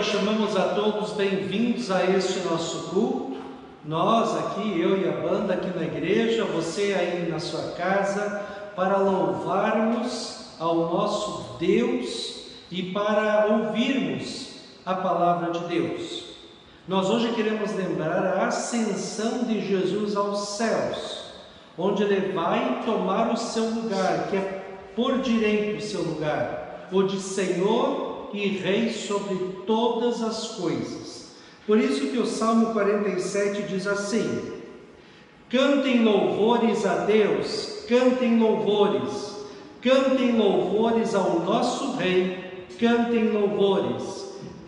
chamamos a todos bem-vindos a este nosso culto. Nós aqui, eu e a banda aqui na igreja, você aí na sua casa, para louvarmos ao nosso Deus e para ouvirmos a palavra de Deus. Nós hoje queremos lembrar a ascensão de Jesus aos céus, onde Ele vai tomar o seu lugar, que é por direito o seu lugar, o de Senhor e Rei sobre todas as coisas. Por isso que o Salmo 47 diz assim: cantem louvores a Deus, cantem louvores ao nosso Rei, cantem louvores.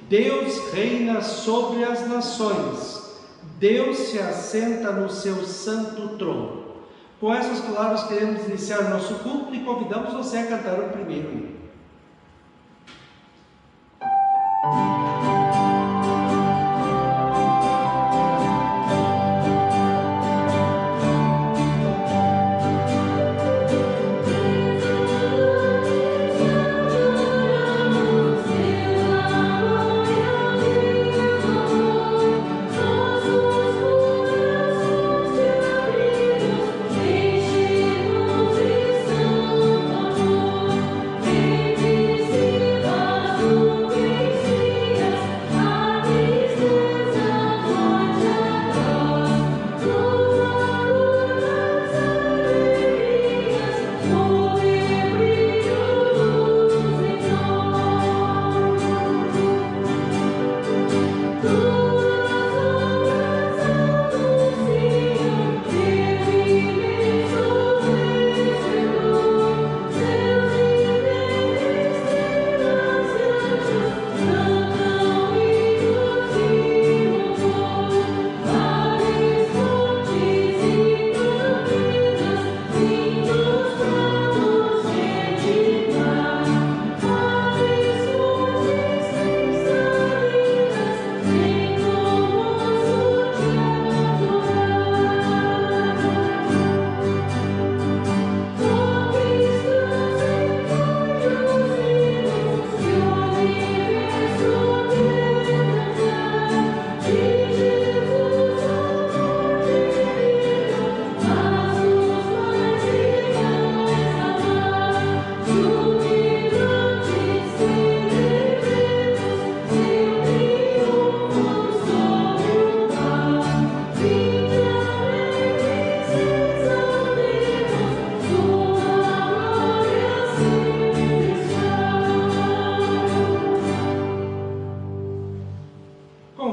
Deus reina sobre as nações, Deus se assenta no seu santo trono. Com essas palavras queremos iniciar nosso culto e convidamos você a cantar o primeiro hino.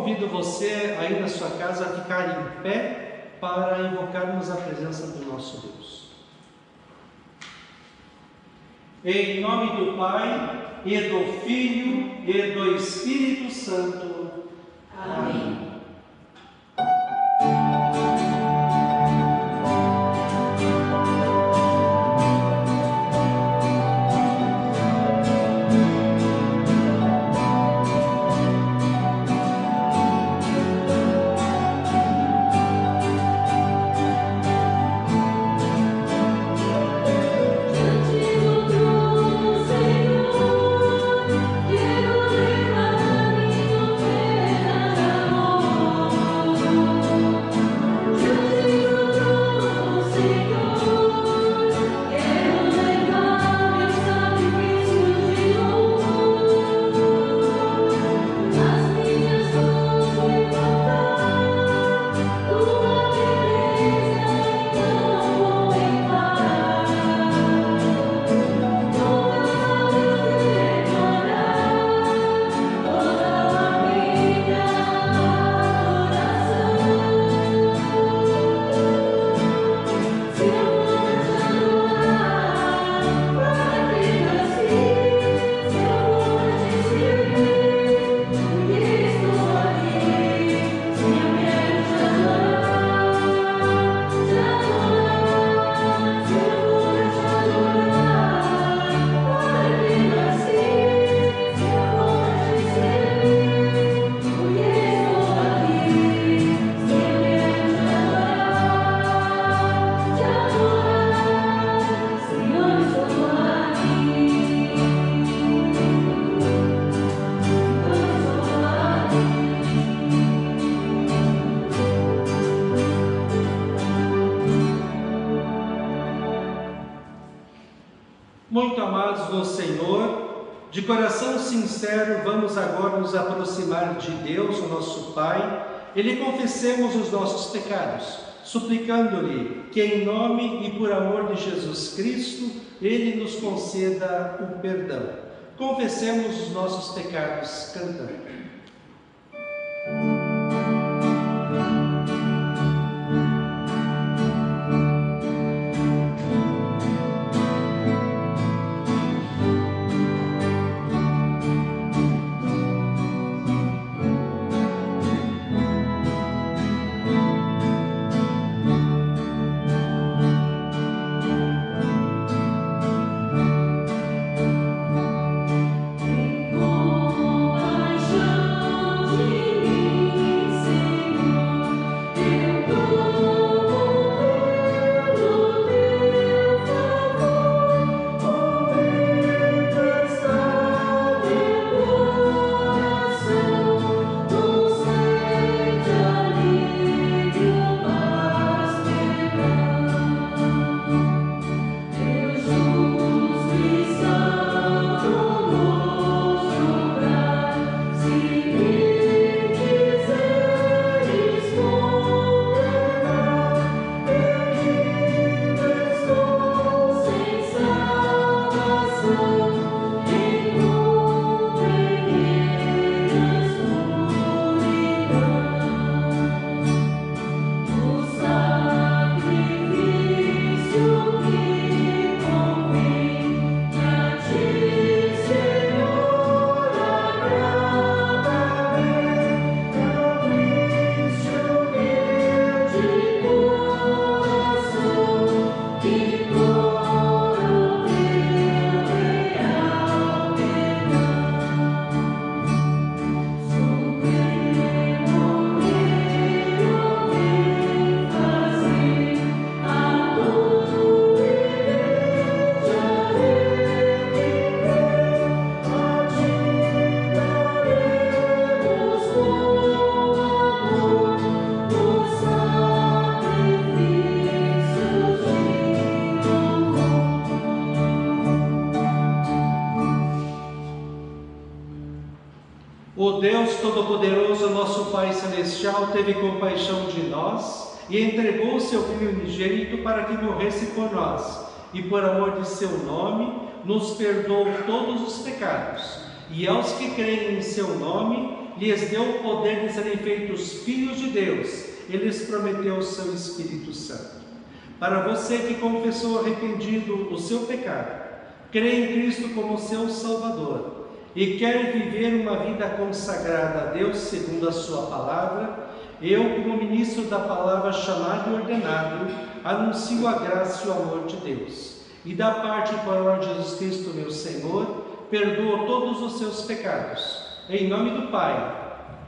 Convido você aí na sua casa a ficar em pé para invocarmos a presença do nosso Deus. Em nome do Pai, e do Filho, e do Espírito Santo. Amém. Amor. Muito amados no Senhor, de coração sincero, vamos agora nos aproximar de Deus, o nosso Pai, e lhe confessemos os nossos pecados, suplicando-lhe que, em nome e por amor de Jesus Cristo, Ele nos conceda o perdão. Confessemos os nossos pecados cantando. O Deus Todo-Poderoso, nosso Pai Celestial, teve compaixão de nós e entregou o seu Filho unigênito para que morresse por nós, e por amor de seu nome, nos perdoou todos os pecados, e aos que creem em seu nome, lhes deu o poder de serem feitos filhos de Deus, e lhes prometeu o seu Espírito Santo. Para você que confessou arrependido o seu pecado, crê em Cristo como seu Salvador, e quer viver uma vida consagrada a Deus segundo a sua palavra, eu, como ministro da palavra chamado e ordenado, anuncio a graça e o amor de Deus. E da parte e por amor de Jesus Cristo, meu Senhor, perdoo todos os seus pecados. Em nome do Pai,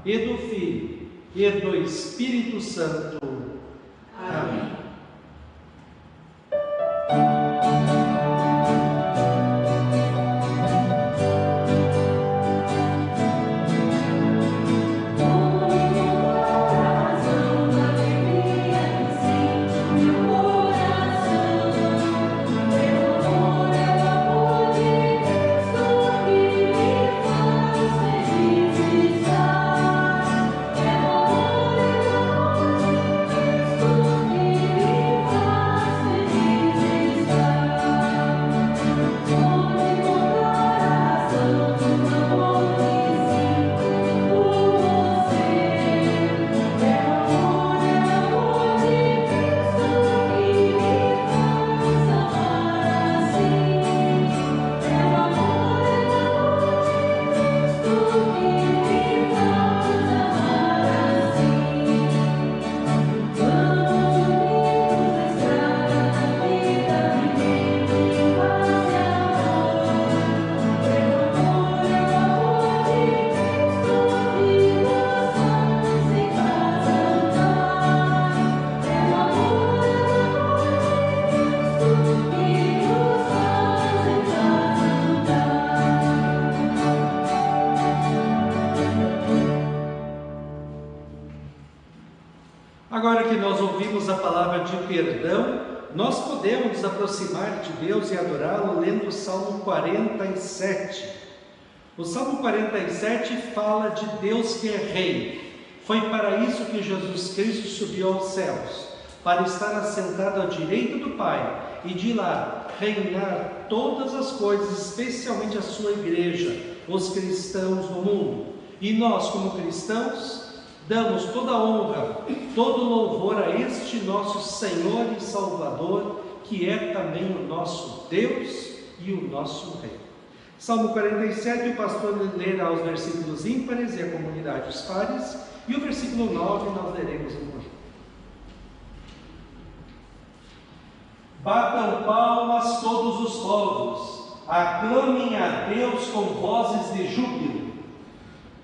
e do Filho, e do Espírito Santo. Amém. Agora que nós ouvimos a palavra de perdão, nós podemos nos aproximar de Deus e adorá-lo lendo o Salmo 47. O Salmo 47 fala de Deus que é Rei. Foi para isso que Jesus Cristo subiu aos céus, para estar assentado à direita do Pai e de lá reinar todas as coisas, especialmente a sua igreja, os cristãos no mundo. E nós, como cristãos, damos toda a honra, todo o louvor a este nosso Senhor e Salvador, que é também o nosso Deus e o nosso Rei. Salmo 47, o pastor lerá os versículos ímpares e a comunidade os pares, e o versículo 9 nós leremos em conjunto. Batam palmas todos os povos, aclamem a Deus com vozes de júbilo.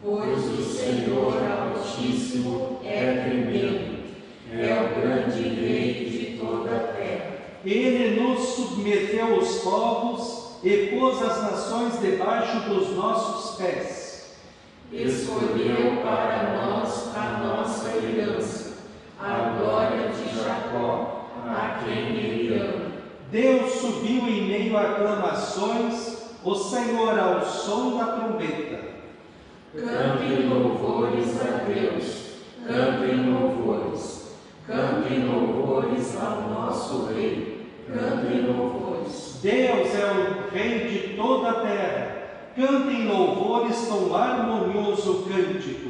Pois o Senhor Altíssimo é tremendo, é o grande Rei de toda a terra. Ele nos submeteu os povos e pôs as nações debaixo dos nossos pés. Escolheu para nós a nossa herança, a glória de Jacó, a quem Ele ama. Deus subiu em meio a aclamações, o Senhor ao som da trombeta. Cantem louvores a Deus, cantem louvores ao nosso Rei, cantem louvores. Deus é o Rei de toda a terra, cantem louvores com harmonioso cântico.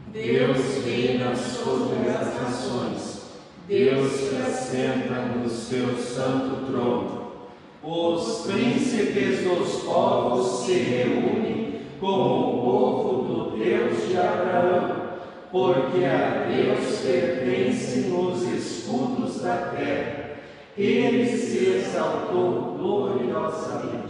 Deus reina sobre as nações, Deus se assenta no seu santo trono. Os príncipes dos povos se reúnem com o povo do Deus de Abraão, porque a Deus pertencem os escudos da terra. Ele se exaltou gloriosamente.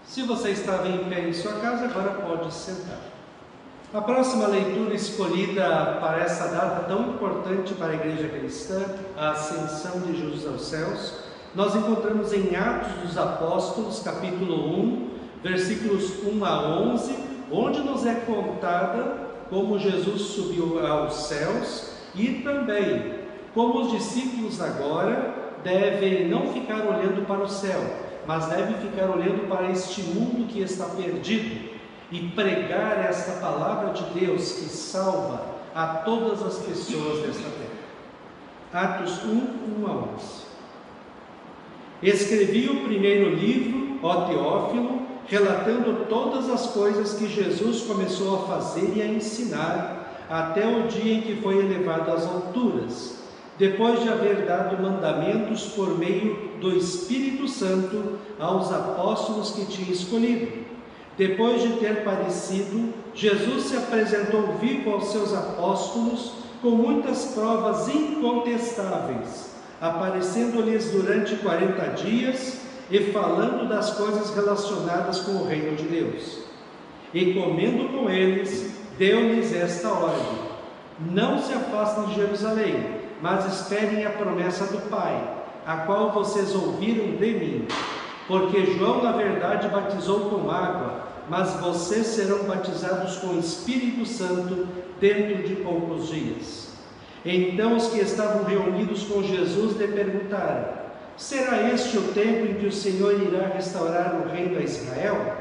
Se você estava em pé em sua casa, agora pode sentar. A próxima leitura escolhida para essa data tão importante para a Igreja Cristã, a Ascensão de Jesus aos céus, nós encontramos em Atos dos Apóstolos, capítulo 1, versículos 1 a 11, onde nos é contada como Jesus subiu aos céus e também como os discípulos agora devem não ficar olhando para o céu, mas devem ficar olhando para este mundo que está perdido e pregar esta palavra de Deus que salva a todas as pessoas desta terra. Atos 1, 1 a 11. Escrevi o primeiro livro, ó Teófilo, relatando todas as coisas que Jesus começou a fazer e a ensinar até o dia em que foi elevado às alturas, depois de haver dado mandamentos por meio do Espírito Santo aos apóstolos que tinha escolhido. Depois de ter padecido, Jesus se apresentou vivo aos seus apóstolos com muitas provas incontestáveis, aparecendo-lhes durante 40 dias e falando das coisas relacionadas com o reino de Deus. E comendo com eles, deu-lhes esta ordem: não se afastem de Jerusalém, mas esperem a promessa do Pai, a qual vocês ouviram de mim. Porque João, na verdade, batizou com água, mas vocês serão batizados com o Espírito Santo dentro de poucos dias. Então os que estavam reunidos com Jesus lhe perguntaram: será este o tempo em que o Senhor irá restaurar o reino a Israel?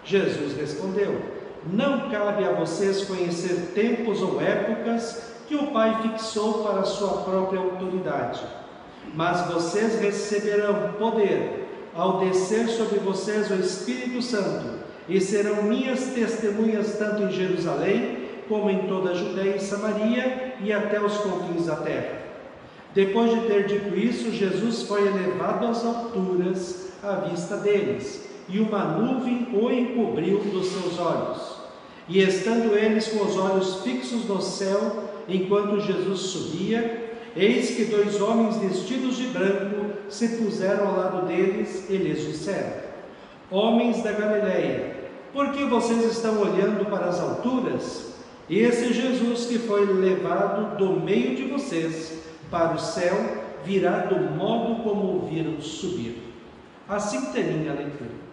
Jesus respondeu: não cabe a vocês conhecer tempos ou épocas que o Pai fixou para a sua própria autoridade, mas vocês receberão poder ao descer sobre vocês o Espírito Santo, e serão minhas testemunhas tanto em Jerusalém, como em toda a Judéia e Samaria e até os confins da terra. Depois de ter dito isso, Jesus foi elevado às alturas à vista deles, e uma nuvem o encobriu dos seus olhos. E estando eles com os olhos fixos no céu, enquanto Jesus subia, eis que 2 homens vestidos de branco se puseram ao lado deles e lhes disseram: Homens da Galileia, por que vocês estão olhando para as alturas? Esse Jesus que foi levado do meio de vocês para o céu, virá do modo como o viram subir. Assim termina a leitura.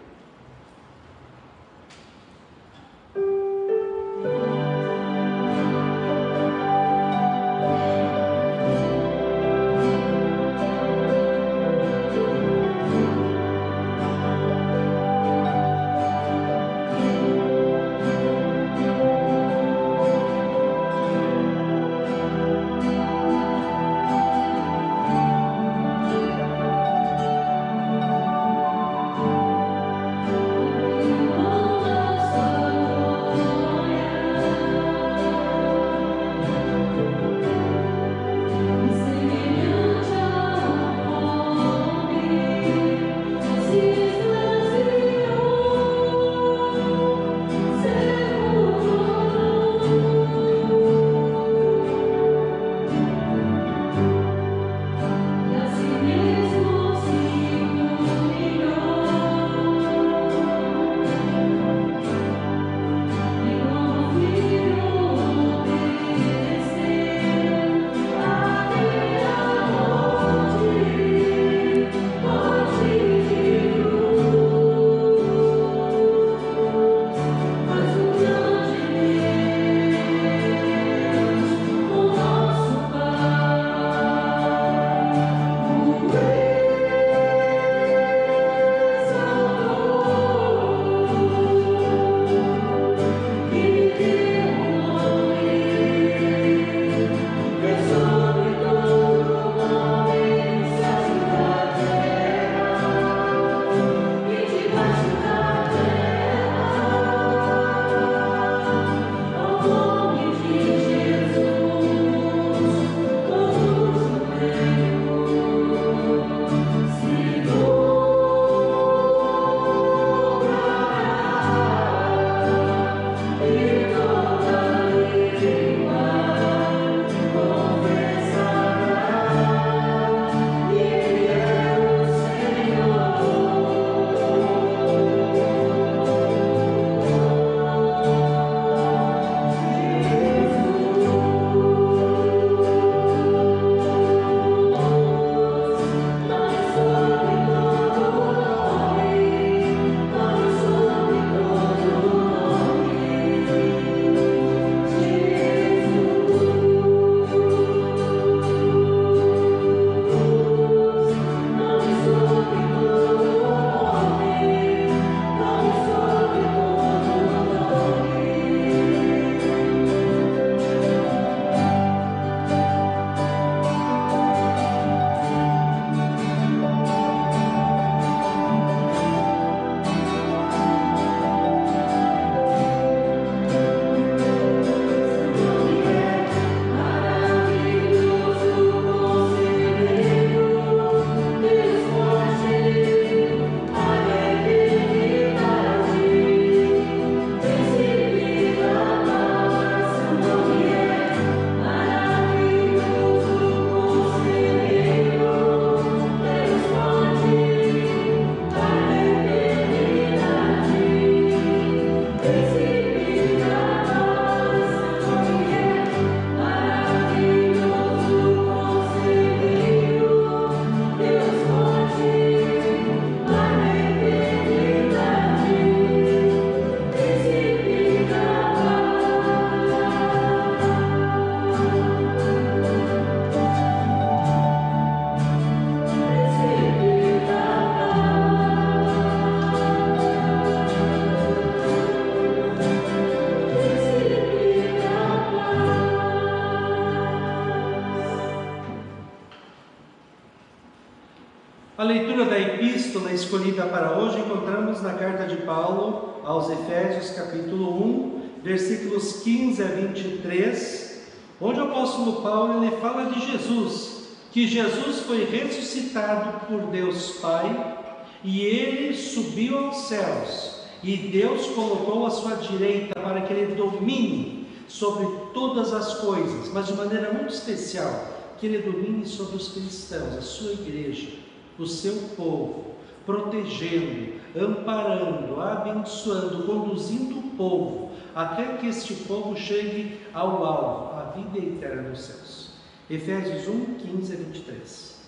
epístola escolhida para hoje encontramos na carta de Paulo aos Efésios, capítulo 1, versículos 15 a 23, onde o apóstolo Paulo ele fala de Jesus, que Jesus foi ressuscitado por Deus Pai e ele subiu aos céus e Deus colocou à sua direita para que ele domine sobre todas as coisas, mas de maneira muito especial, que ele domine sobre os cristãos, a sua igreja, o seu povo, protegendo, amparando, abençoando, conduzindo o povo, até que este povo chegue ao alvo, a vida eterna nos céus. Efésios 1, 15 a 23.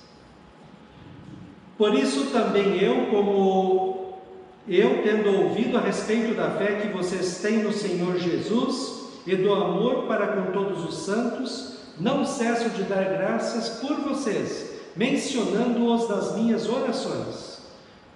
Por isso também tendo ouvido a respeito da fé que vocês têm no Senhor Jesus e do amor para com todos os santos, não cesso de dar graças por vocês, mencionando-os nas minhas orações.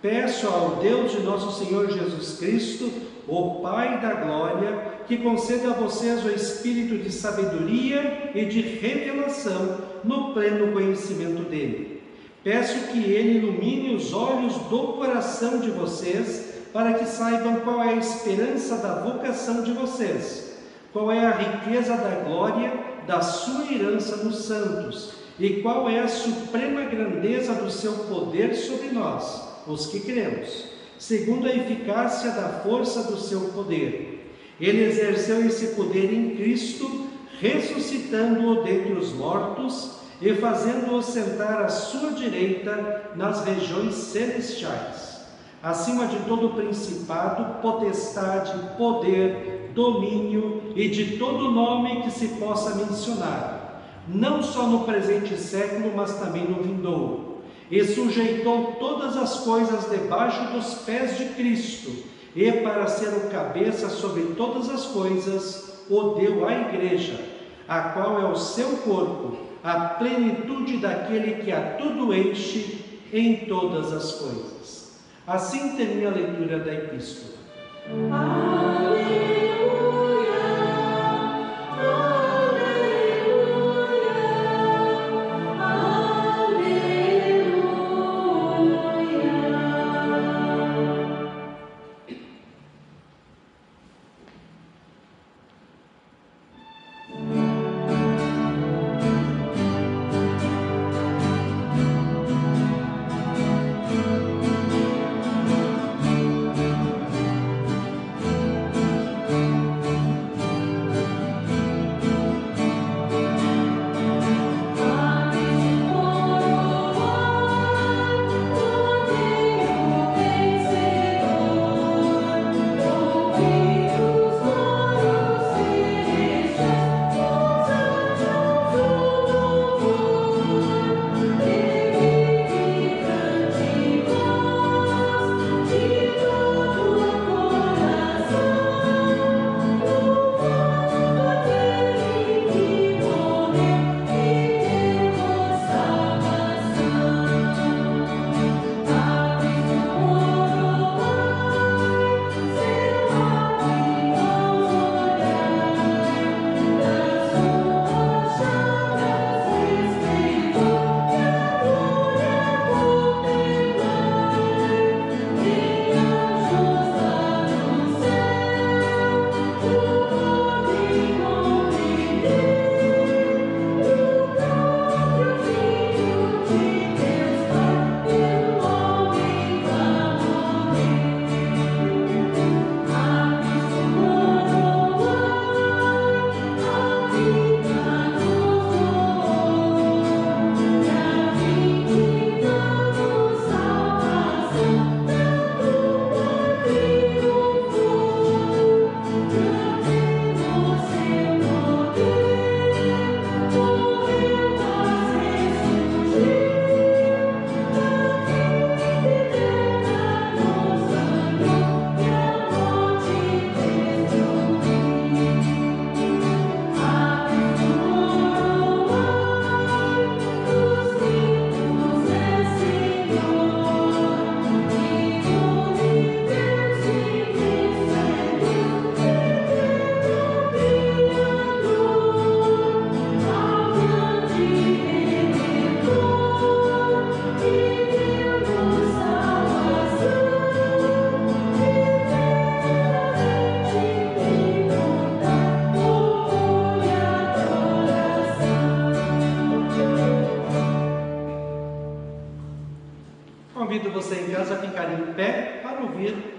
Peço ao Deus de nosso Senhor Jesus Cristo, o Pai da glória, que conceda a vocês o espírito de sabedoria e de revelação no pleno conhecimento dele. Peço que ele ilumine os olhos do coração de vocês, para que saibam qual é a esperança da vocação de vocês, qual é a riqueza da glória da sua herança nos santos, e qual é a suprema grandeza do seu poder sobre nós, os que cremos, segundo a eficácia da força do seu poder. Ele exerceu esse poder em Cristo, ressuscitando-o dentre os mortos e fazendo-o sentar à sua direita nas regiões celestiais, acima de todo principado, potestade, poder, domínio e de todo nome que se possa mencionar, não só no presente século, mas também no vindouro. E sujeitou todas as coisas debaixo dos pés de Cristo, e para ser o cabeça sobre todas as coisas, o deu à igreja, a qual é o seu corpo, a plenitude daquele que a tudo enche em todas as coisas. Assim termina a leitura da epístola. Aleluia,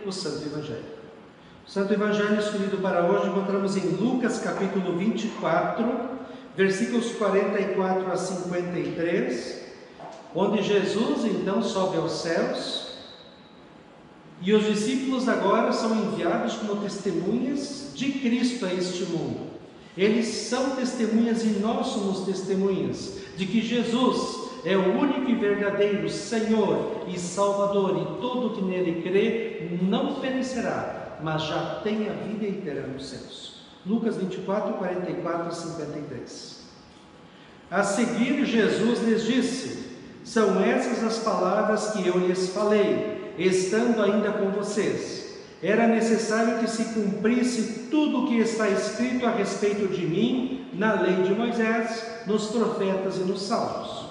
o Santo Evangelho. O Santo Evangelho escolhido para hoje encontramos em Lucas capítulo 24, versículos 44 a 53, onde Jesus então sobe aos céus e os discípulos agora são enviados como testemunhas de Cristo a este mundo. Eles são testemunhas e nós somos testemunhas de que Jesus é o único e verdadeiro Senhor e Salvador, e todo que nele crê não perecerá, mas já tem a vida eterna nos céus. Lucas 24, 44 a 53. A seguir, Jesus lhes disse: são essas as palavras que eu lhes falei, estando ainda com vocês. Era necessário que se cumprisse tudo o que está escrito a respeito de mim na lei de Moisés, nos profetas e nos salmos.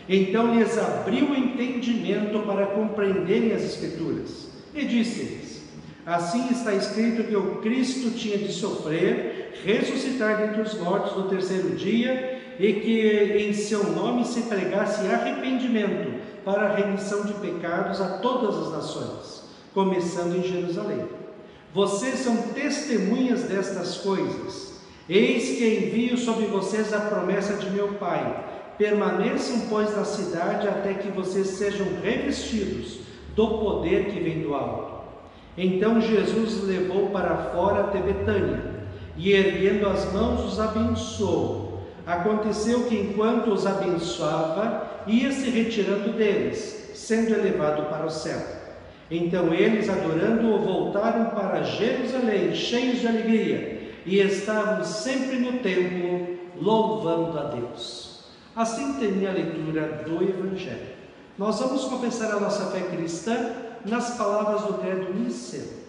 Então lhes abriu o entendimento para compreenderem as Escrituras, e disse-lhes: assim está escrito que o Cristo tinha de sofrer, ressuscitar dentre os mortos no terceiro dia, e que em seu nome se pregasse arrependimento para a remissão de pecados a todas as nações, começando em Jerusalém. Vocês são testemunhas destas coisas. Eis que envio sobre vocês a promessa de meu Pai. Permaneçam, pois, na cidade até que vocês sejam revestidos do poder que vem do alto. Então Jesus os levou para fora até Betânia, e erguendo as mãos os abençoou. Aconteceu que enquanto os abençoava, ia se retirando deles, sendo elevado para o céu. Então eles, adorando-o, voltaram para Jerusalém, cheios de alegria, e estavam sempre no templo, louvando a Deus. Assim termina a leitura do Evangelho. Nós vamos confessar a nossa fé cristã nas palavras do credo niceno.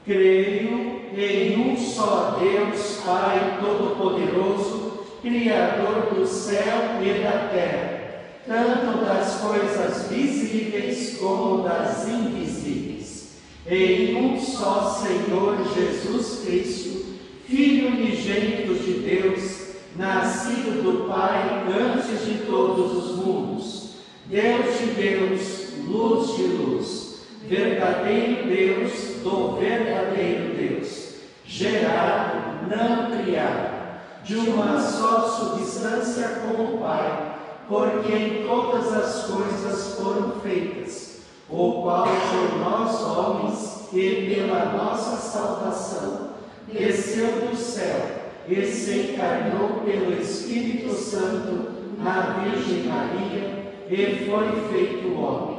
Creio em um só Deus, Pai Todo-Poderoso, Criador do céu e da terra, tanto das coisas visíveis como das invisíveis. Em um só Senhor Jesus Cristo, Filho unigênito de Deus, nascido do Pai antes de todos os mundos, Deus de Deus, luz de luz, verdadeiro Deus do verdadeiro Deus, gerado, não criado, de uma só substância com o Pai, por quem todas as coisas foram feitas, o qual por nós homens e pela nossa salvação desceu do céu e se encarnou pelo Espírito Santo na Virgem Maria e foi feito homem.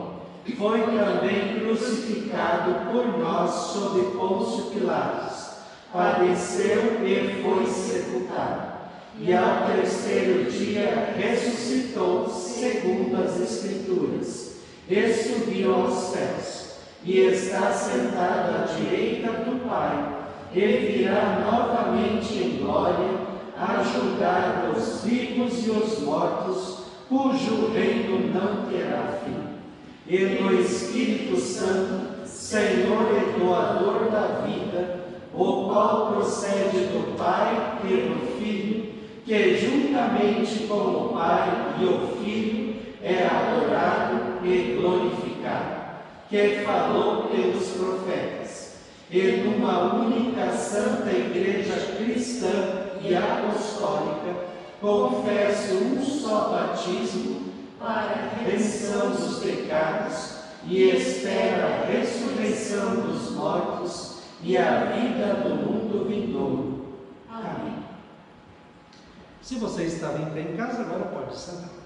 Foi também crucificado por nós sob Pôncio Pilatos, padeceu e foi sepultado, e ao terceiro dia ressuscitou segundo as Escrituras, e subiu aos céus, e está sentado à direita do Pai, e virá novamente em glória a julgar os vivos e os mortos, cujo reino não terá fim. E no Espírito Santo, Senhor e doador da vida, o qual procede do Pai pelo Filho, que juntamente com o Pai e o Filho é adorado e glorificado, que falou pelos profetas, e numa única santa Igreja cristã e apostólica, confesso um só batismo para a remissão dos pecados e espero a ressurreição dos mortos e a vida do mundo vindouro. Amém. Se você estava em pé em casa, agora pode sentar.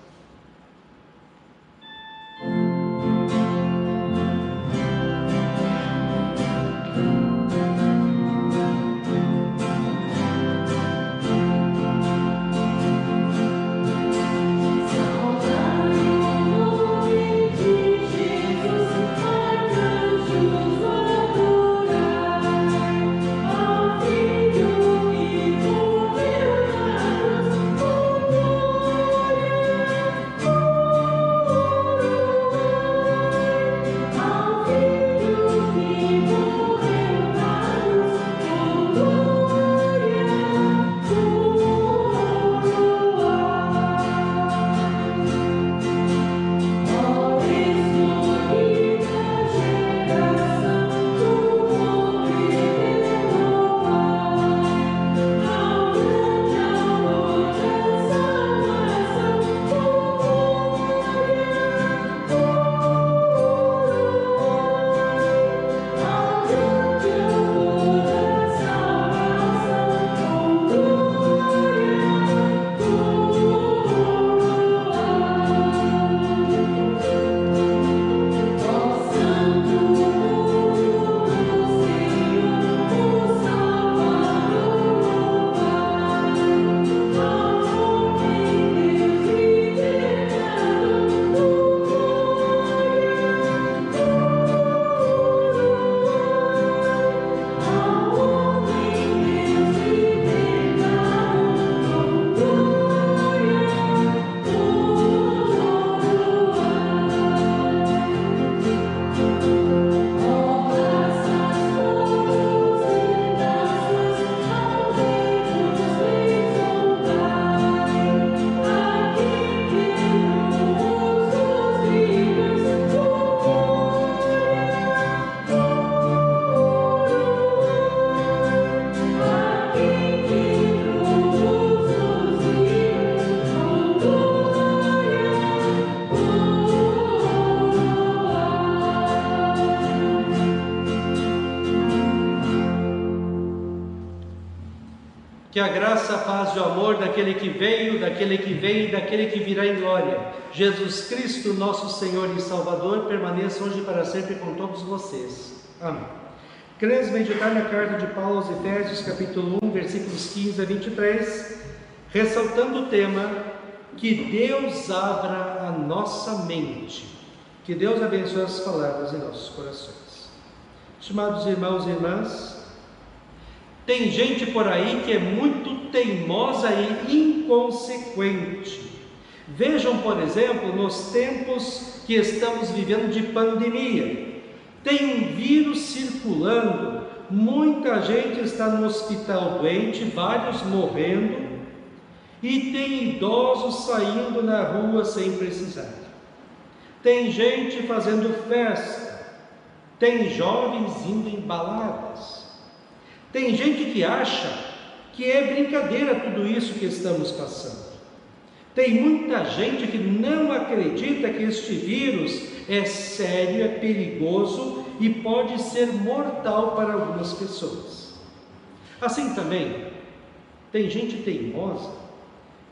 Que a graça, a paz e o amor daquele que veio, daquele que vem e daquele que virá em glória, Jesus Cristo, nosso Senhor e Salvador, permaneça hoje e para sempre com todos vocês. Amém. Queremos meditar na carta de Paulo aos Efésios, capítulo 1, versículos 15 a 23, ressaltando o tema: que Deus abra a nossa mente. Que Deus abençoe as palavras em nossos corações. Estimados irmãos e irmãs, tem gente por aí que é muito teimosa e inconsequente. Vejam, por exemplo, nos tempos que estamos vivendo de pandemia. Tem um vírus circulando, muita gente está no hospital doente, vários morrendo, e tem idosos saindo na rua sem precisar. Tem gente fazendo festa, tem jovens indo em baladas. Tem gente que acha que é brincadeira tudo isso que estamos passando. Tem muita gente que não acredita que este vírus é sério, é perigoso e pode ser mortal para algumas pessoas. Assim também, tem gente teimosa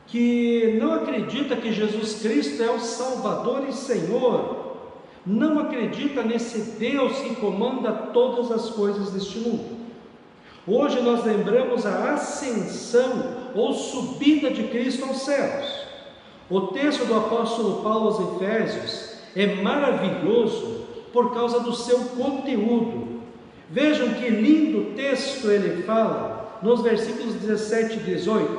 que não acredita que Jesus Cristo é o Salvador e Senhor, não acredita nesse Deus que comanda todas as coisas deste mundo. Hoje nós lembramos a ascensão ou subida de Cristo aos céus. O texto do apóstolo Paulo aos Efésios é maravilhoso por causa do seu conteúdo. Vejam que lindo texto ele fala nos versículos 17 e 18.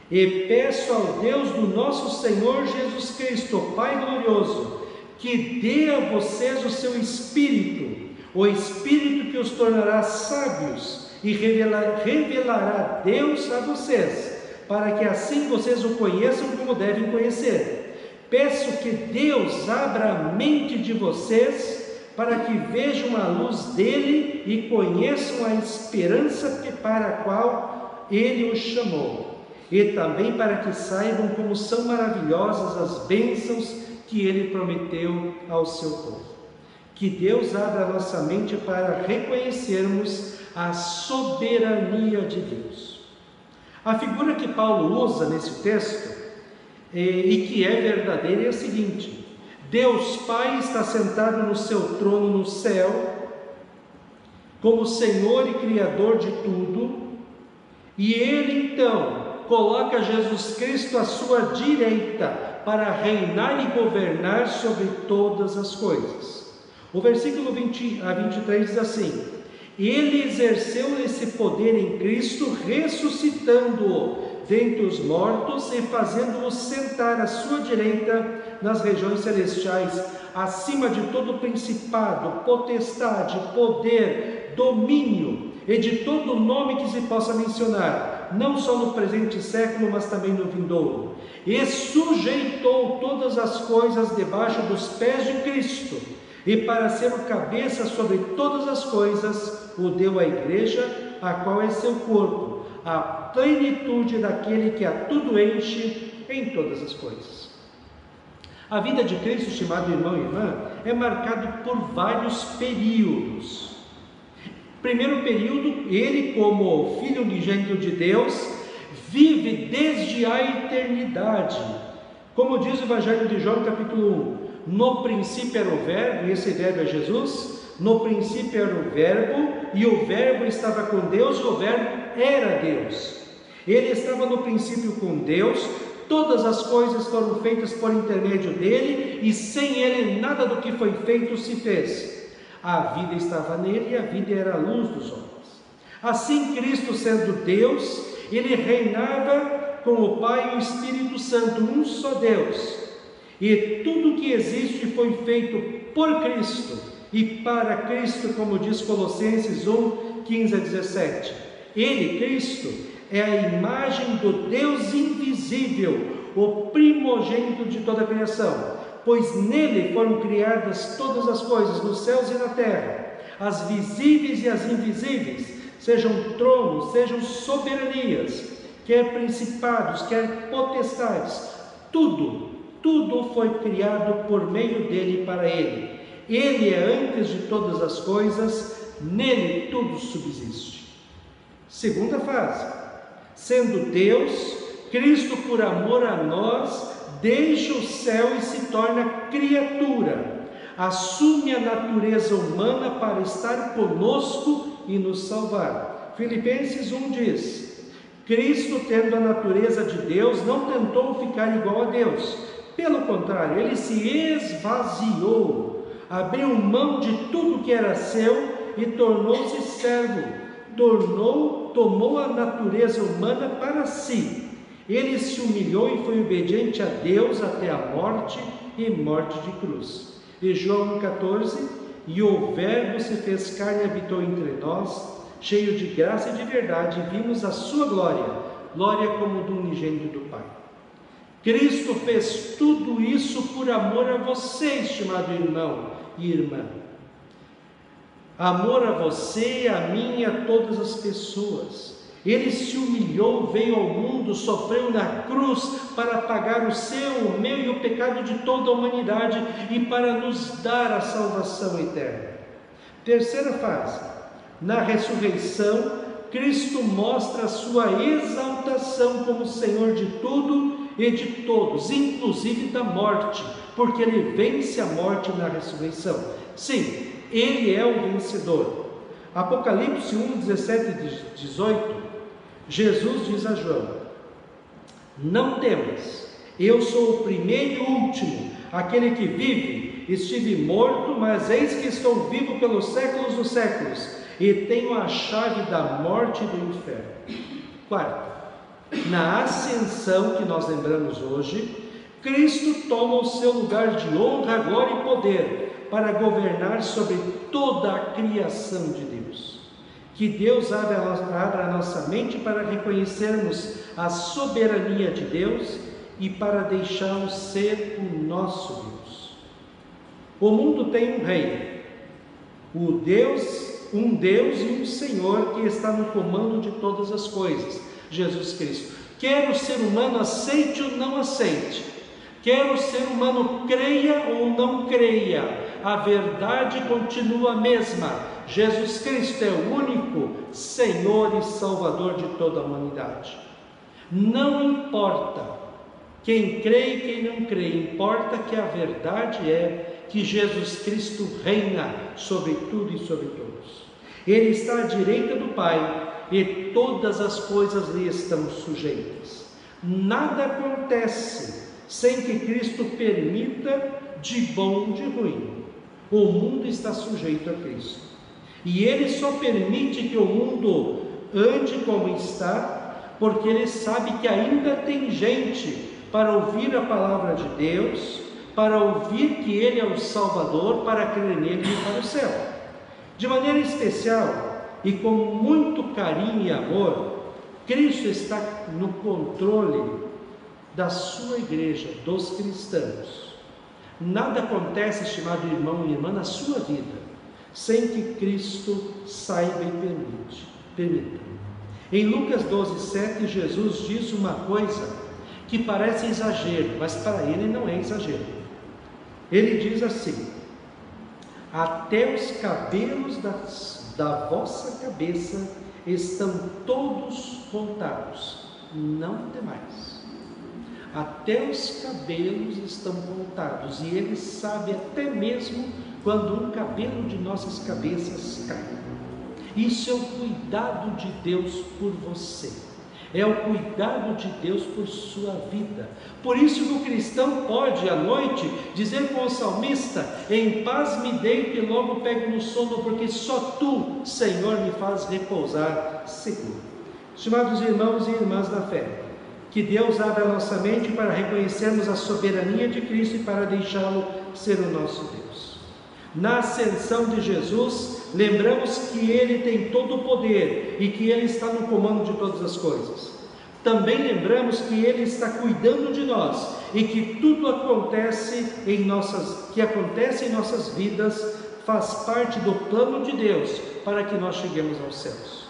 E peço ao Deus do nosso Senhor Jesus Cristo, o Pai glorioso, que dê a vocês o seu Espírito, o Espírito que os tornará sábios e revelará Deus a vocês, para que assim vocês o conheçam como devem conhecer. Peço que Deus abra a mente de vocês, para que vejam a luz dele e conheçam a esperança para a qual ele os chamou, e também para que saibam como são maravilhosas as bênçãos que ele prometeu ao seu povo. Que Deus abra a nossa mente para reconhecermos a soberania de Deus. A figura que Paulo usa nesse texto, e que é verdadeira, é a seguinte: Deus Pai está sentado no seu trono no céu, como Senhor e Criador de tudo, e Ele então coloca Jesus Cristo à sua direita para reinar e governar sobre todas as coisas. O versículo 20 a 23 diz assim: Ele exerceu esse poder em Cristo, ressuscitando-o dentre os mortos e fazendo-o sentar à sua direita nas regiões celestiais, acima de todo principado, potestade, poder, domínio e de todo nome que se possa mencionar, não só no presente século, mas também no vindouro. E sujeitou todas as coisas debaixo dos pés de Cristo, e para ser o cabeça sobre todas as coisas, o deu à igreja, a qual é seu corpo, a plenitude daquele que a tudo enche em todas as coisas. A vida de Cristo, estimado irmão e irmã, é marcada por vários períodos. Primeiro período, ele, como Filho unigênito de Deus, vive desde a eternidade. Como diz o Evangelho de João, capítulo 1, no princípio era o Verbo, e esse Verbo é Jesus. No princípio era o Verbo, e o Verbo estava com Deus, e o Verbo era Deus. Ele estava no princípio com Deus, todas as coisas foram feitas por intermédio dele, e sem ele nada do que foi feito se fez. A vida estava nele, e a vida era a luz dos homens. Assim, Cristo, sendo Deus, ele reinava com o Pai e o Espírito Santo, um só Deus. E tudo que existe foi feito por Cristo e para Cristo, como diz Colossenses 1, 15 a 17. Ele, Cristo, é a imagem do Deus invisível, o primogênito de toda a criação, pois nele foram criadas todas as coisas, nos céus e na terra, as visíveis e as invisíveis, sejam tronos, sejam soberanias, quer principados, quer potestades, tudo foi criado por meio dele e para ele. Ele é antes de todas as coisas, nele tudo subsiste. Segunda fase, Sendo Deus, Cristo, por amor a nós, deixa o céu e se torna criatura. Assume a natureza humana para estar conosco e nos salvar. Filipenses 1 diz: Cristo, tendo a natureza de Deus, não tentou ficar igual a Deus. Pelo contrário, ele se esvaziou, abriu mão de tudo que era seu e tornou-se servo. Tomou a natureza humana para si. Ele se humilhou e foi obediente a Deus até a morte e morte de cruz. E João 14: E o Verbo se fez carne e habitou entre nós, cheio de graça e de verdade, e vimos a sua glória, glória como do unigênito do Pai. Cristo fez tudo isso por amor a você, estimado irmão e irmã. Amor a você, a mim e a todas as pessoas. Ele se humilhou, veio ao mundo, sofreu na cruz para pagar o seu, o meu e o pecado de toda a humanidade e para nos dar a salvação eterna. Terceira fase: na ressurreição, Cristo mostra a sua exaltação como Senhor de tudo e de todos, inclusive da morte, porque Ele vence a morte na ressurreição. Sim, Ele é o vencedor. Apocalipse 1, 17 e 18, Jesus diz a João: Não temas, eu sou o primeiro e o último, aquele que vive. Estive morto, mas eis que estou vivo pelos séculos dos séculos, e tenho a chave da morte e do inferno. Quarto, na ascensão que nós lembramos hoje, Cristo toma o seu lugar de honra, glória e poder para governar sobre toda a criação de Deus. Que Deus abra a nossa mente para reconhecermos a soberania de Deus e para deixá-lo ser o nosso Deus. O mundo tem um rei, um Deus e um Senhor que está no comando de todas as coisas, Jesus Cristo. Quer o ser humano aceite ou não aceite, quer o ser humano creia ou não creia, a verdade continua a mesma. Jesus Cristo é o único Senhor e Salvador de toda a humanidade. Não importa quem crê e quem não crê, importa que a verdade é que Jesus Cristo reina sobre tudo e sobre todos. Ele está à direita do Pai e todas as coisas lhe estão sujeitas. Nada acontece sem que Cristo permita, de bom ou de ruim. O mundo está sujeito a Cristo. E Ele só permite que o mundo ande como está, porque Ele sabe que ainda tem gente para ouvir a palavra de Deus, para ouvir que Ele é o Salvador, para crer nele e ir para o céu. De maneira especial e com muito carinho e amor, Cristo está no controle da sua igreja, dos cristãos. Nada acontece, estimado irmão e irmã, na sua vida sem que Cristo saiba e permita. Em Lucas 12:7, Jesus diz uma coisa que parece exagero, mas para Ele não é exagero. Ele diz assim: até os cabelos da vossa cabeça estão todos contados, não temais. Até os cabelos estão contados, e Ele sabe até mesmo quando um cabelo de nossas cabeças cai. Isso é o cuidado de Deus por você, é o cuidado de Deus por sua vida. Por isso que o cristão pode à noite dizer com o salmista: em paz me deito e logo pego no sono, porque só Tu, Senhor, me faz repousar seguro. Estimados irmãos e irmãs da fé, que Deus abra a nossa mente para reconhecermos a soberania de Cristo e para deixá-lo ser o nosso Deus. Na ascensão de Jesus, lembramos que Ele tem todo o poder e que Ele está no comando de todas as coisas. Também lembramos que Ele está cuidando de nós e que tudo que acontece em nossas vidas faz parte do plano de Deus para que nós cheguemos aos céus.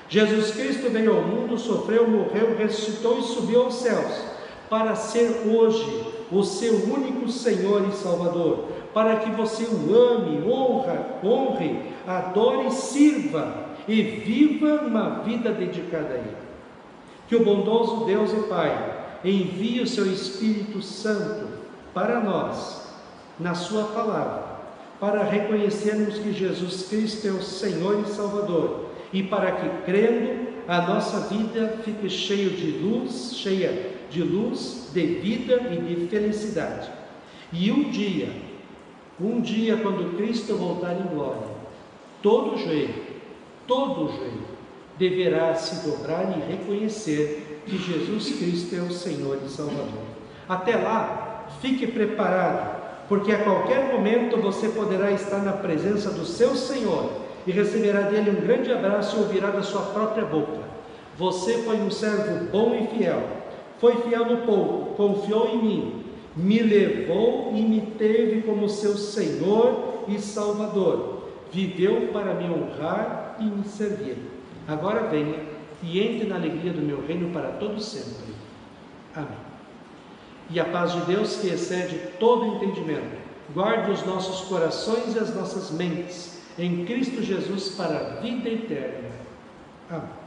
Jesus Cristo veio ao mundo, sofreu, morreu, ressuscitou e subiu aos céus para ser hoje o seu único Senhor e Salvador, para que você o ame, honre, adore, sirva e viva uma vida dedicada a Ele. Que o bondoso Deus e Pai envie o seu Espírito Santo para nós, na sua palavra, para reconhecermos que Jesus Cristo é o Senhor e Salvador, e para que, crendo, a nossa vida fique cheia de luz, de vida e de felicidade. E um dia, quando Cristo voltar em glória, todo joelho deverá se dobrar e reconhecer que Jesus Cristo é o Senhor e Salvador. Até lá, fique preparado, porque a qualquer momento você poderá estar na presença do seu Senhor e receberá dele um grande abraço e ouvirá da sua própria boca: você foi um servo bom e fiel, foi fiel no pouco, confiou em mim, me levou e me teve como seu Senhor e Salvador, viveu para me honrar e me servir. Agora venha e entre na alegria do meu reino para todo sempre. Amém. E a paz de Deus, que excede todo entendimento, guarde os nossos corações e as nossas mentes em Cristo Jesus para a vida eterna. Amém.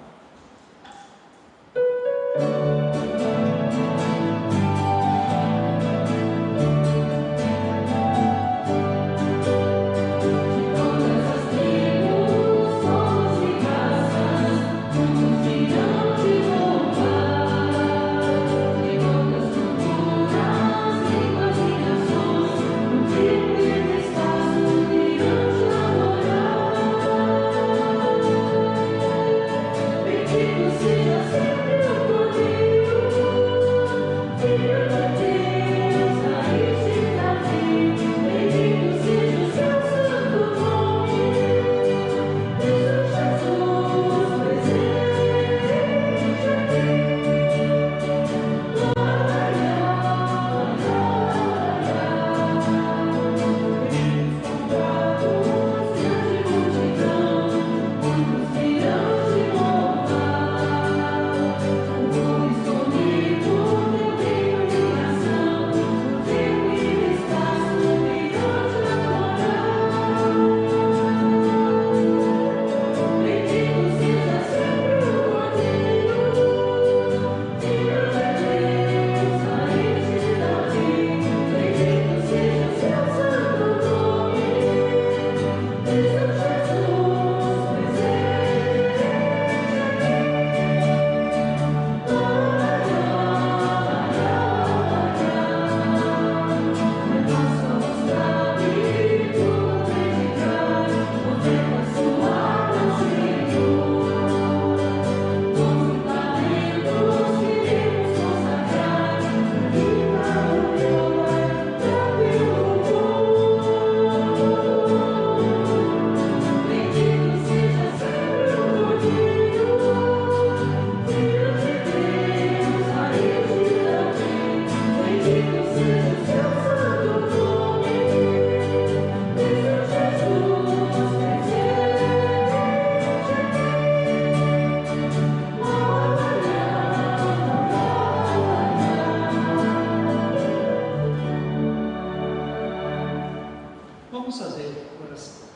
Vamos fazer oração.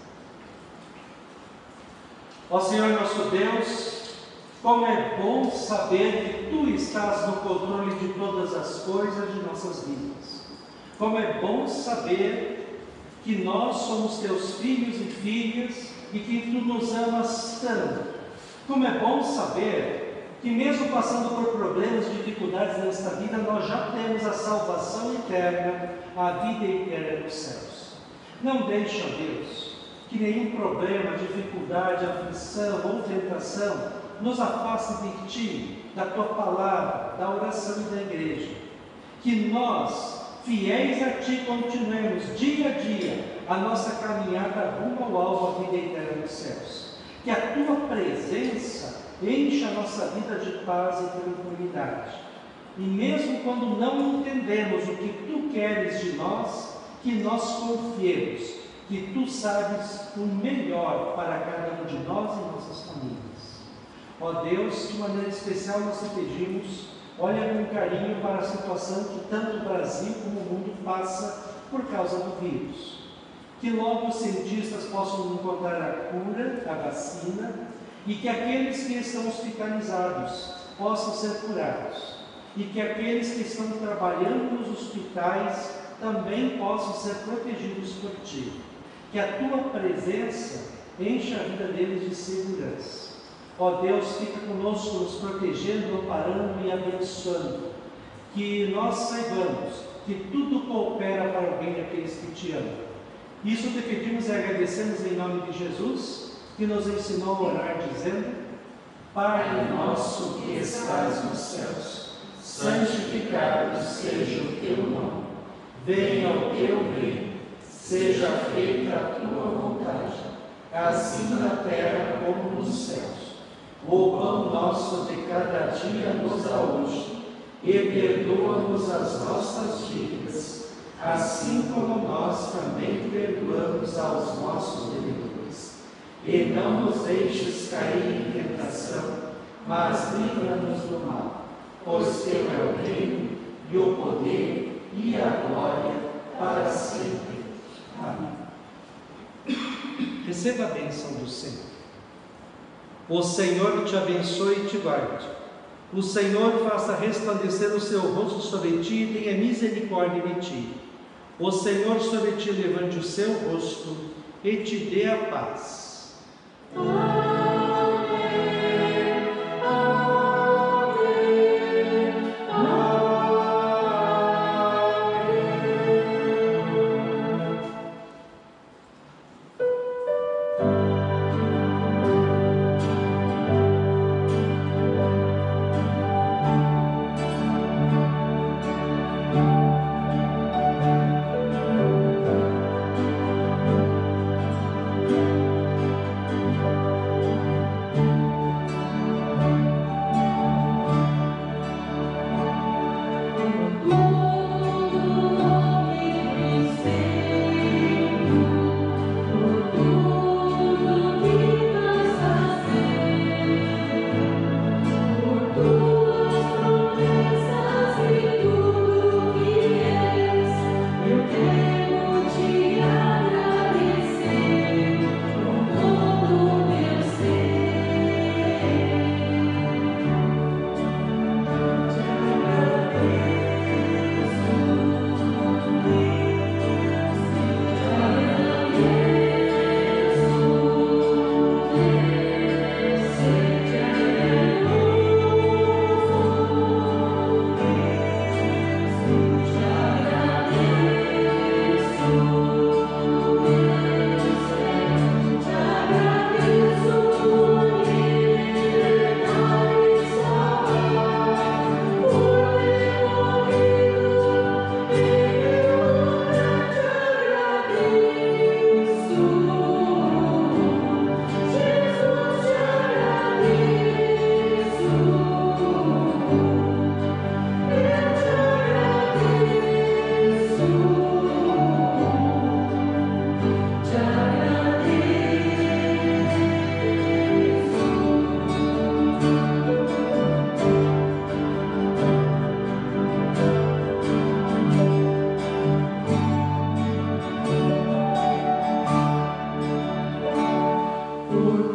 Ó Senhor nosso Deus, como é bom saber que Tu estás no controle de todas as coisas de nossas vidas. Como é bom saber que nós somos Teus filhos e filhas e que Tu nos amas tanto. Como é bom saber que mesmo passando por problemas e dificuldades nesta vida, nós já temos a salvação eterna, a vida eterna nos céus. Não deixe, ó Deus, que nenhum problema, dificuldade, aflição ou tentação nos afaste de Ti, da Tua palavra, da oração e da igreja. Que nós, fiéis a Ti, continuemos dia a dia a nossa caminhada rumo ao alvo, a vida eterna nos céus. Que a Tua presença encha a nossa vida de paz e tranquilidade. E mesmo quando não entendemos o que Tu queres de nós, que nós confiemos que Tu sabes o melhor para cada um de nós e nossas famílias. Ó Deus, de maneira especial nós te pedimos, olha com carinho para a situação que tanto o Brasil como o mundo passa por causa do vírus. Que logo os cientistas possam encontrar a cura, a vacina, e que aqueles que estão hospitalizados possam ser curados e que aqueles que estão trabalhando nos hospitais também possam ser protegidos por Ti. Que a Tua presença encha a vida deles de segurança. Ó Deus, fica conosco, nos protegendo, amparando e abençoando. Que nós saibamos que tudo coopera para o bem daqueles que Te amam. Isso te pedimos e agradecemos em nome de Jesus, que nos ensinou a orar dizendo: Pai nosso que estás nos céus, santificado seja o Teu nome. Venha o Teu reino, seja feita a Tua vontade, assim na terra como nos céus. O pão nosso de cada dia nos dá hoje, e perdoa-nos as nossas dívidas, assim como nós também perdoamos aos nossos devedores. E não nos deixes cair em tentação, mas livra-nos do mal, pois Teu é o reino, e o poder, e a glória, para sempre. Amém. Receba a bênção do Senhor. O Senhor te abençoe e te guarde. O Senhor faça resplandecer o seu rosto sobre ti e tenha misericórdia de ti. O Senhor sobre ti levante o seu rosto e te dê a paz. Por